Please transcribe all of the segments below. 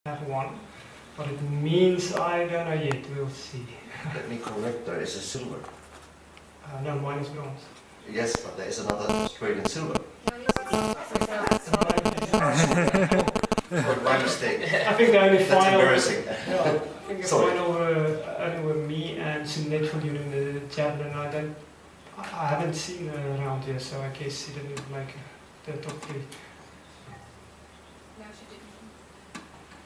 have one. What it means, I don't know yet. We'll see. Let me correct, there is a silver. No, mine is bronze. Yes, but there is another Australian silver. Oh, my mistake. I think the only That's final. embarrassing. Yeah, I think the Sorry. final only were me and Sunette from doing the javelin. I haven't seen the round here, so I guess he didn't even make the top 3. No, she didn't.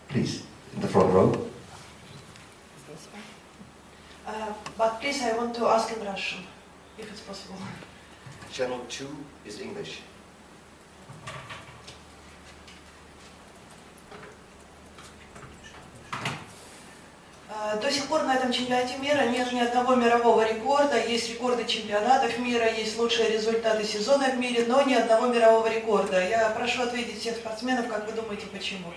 Please, in the front row. But please, I want to ask in Russian, if it's possible. Channel 2 is English. До сих пор на этом чемпионате мира нет ни одного мирового рекорда. Есть рекорды чемпионатов мира, есть лучшие результаты сезона в мире, но ни одного мирового рекорда. Я прошу ответить всех спортсменов, как вы думаете, почему?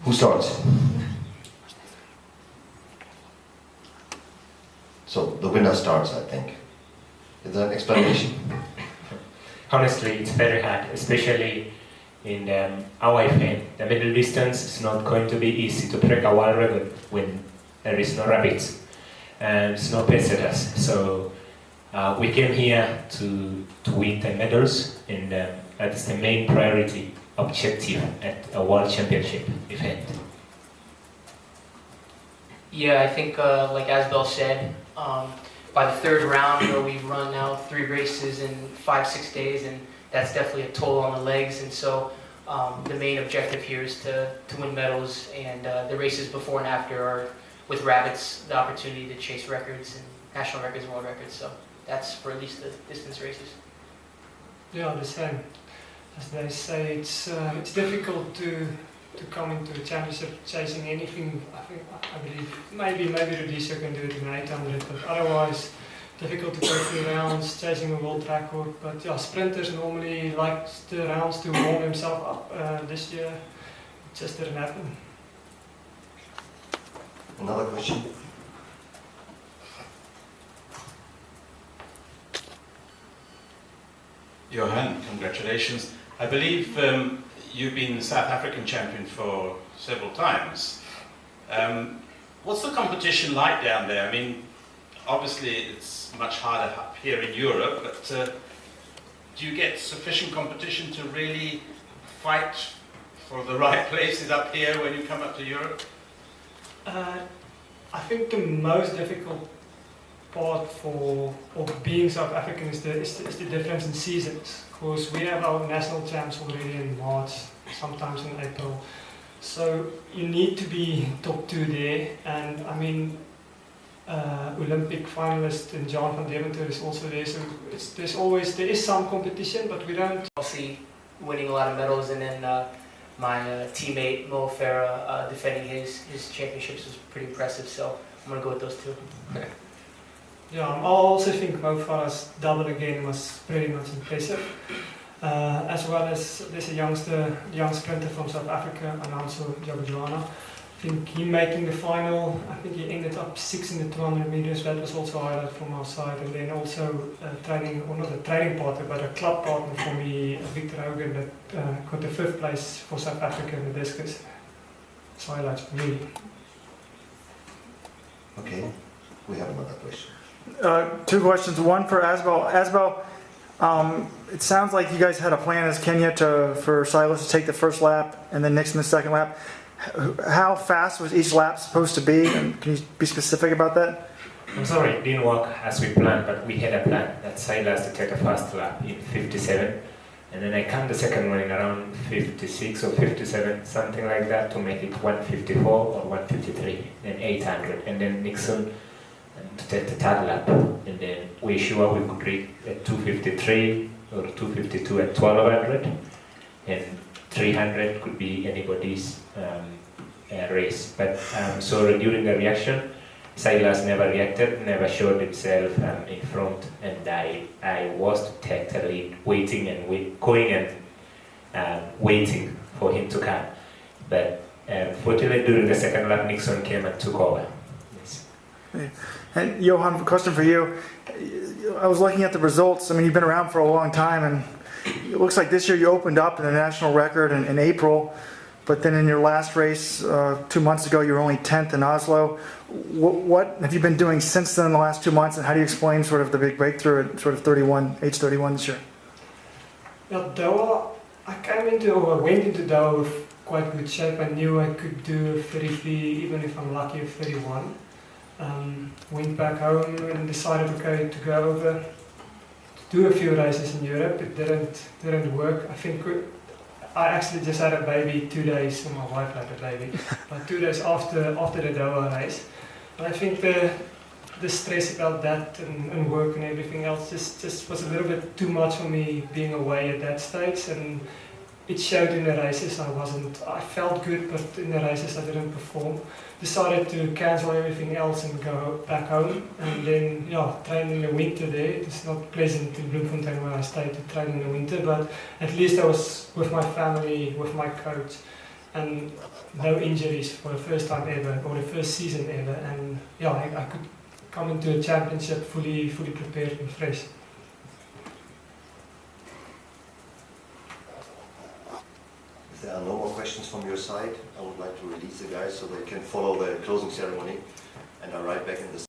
Who starts? So the winner starts, I think. Is there an explanation? Honestly, it's very hard, especially in our event. The middle distance is not going to be easy to break a world record when there is no rabbits and it's no pesetas. So we came here to win the medals, and that is the main priority objective at a world championship event. Yeah, I think like Asbel said, by the 3rd round, we've run now 3 races in 5-6 days, and that's definitely a toll on the legs. And so the main objective here is to win medals, and the races before and after are with rabbits, the opportunity to chase records and national records and world records. So that's for at least the distance races. Yeah, the same. As they say, it's difficult to come into a championship chasing anything. I believe maybe Rudisha can do it in 800, but otherwise difficult to go through rounds chasing a world record. But yeah, sprinters normally like the rounds to warm himself up. This year it just didn't happen. Another question? Johan, congratulations. I believe you've been South African champion for several times. What's the competition like down there? I mean, obviously it's much harder up here in Europe, but do you get sufficient competition to really fight for the right places up here when you come up to Europe? I think the most difficult part of being South African is the difference in seasons. Because we have our national champs already in March, sometimes in April. So you need to be top 2 there. And I mean, Olympic finalist John van Deventer is also there. So there is some competition, but we don't. Chelsea winning a lot of medals, and then my teammate Mo Farah defending his championships was pretty impressive. So I'm gonna go with those 2. Yeah, I also think Mo Farah's double again was pretty much impressive. As well as there's a young sprinter from South Africa, Ananso Jabujana. I think he making the final. I think he ended up 6th in the 200 meters. That was also a highlight from our side. And then also training, or not a training partner, but a club partner for me, Victor Hogan, that got the 5th place for South Africa in the discus. It's highlights for me. Okay, we have another question. 2 questions. One for Asbel. Asbel, it sounds like you guys had a plan as Kenya for Silas to take the first lap and then Nixon the second lap. How fast was each lap supposed to be? And can you be specific about that? I'm sorry, it didn't work as we planned, but we had a plan that Silas to take the first lap in 57, and then I come the second one in around 56 or 57, something like that, to make it 154 or 153, then 800, and then Nixon to take the 3rd lap, and then we're sure we could reach at 253 or 252 at 1200, and 300 could be anybody's race. But so during the reaction, Silas never reacted, never showed himself in front, and I was to take the lead, waiting and going and waiting for him to come. But fortunately, during the second lap, Nixon came and took over. Yes. And Johan, question for you. I was looking at the results. I mean, you've been around for a long time, and it looks like this year you opened up in a national record in April, but then in your last race 2 months ago, you were only 10th in Oslo. What have you been doing since then in the last 2 months, and how do you explain sort of the big breakthrough at sort of 31, age 31 this year? Well, Doha, I went into Doha with quite good shape. I knew I could do 33, even if I'm lucky, of 31. Went back home and decided, okay, to go over, to do a few races in Europe. It didn't work. I think I actually just had a baby 2 days, and my wife had a baby, but 2 days after the Doha race. And I think the stress about that and work and everything else just was a little bit too much for me being away at that stage, and it showed in the races. I felt good, but in the races I didn't perform. Decided to cancel everything else and go back home, and then train in the winter there. It's not pleasant in Bloemfontein where I stayed to train in the winter, but at least I was with my family, with my coach, and no injuries for the first time ever, or the first season ever, and I could come into a championship fully prepared and fresh. If there are no more questions from your side, I would like to release the guys so they can follow the closing ceremony and are right back in the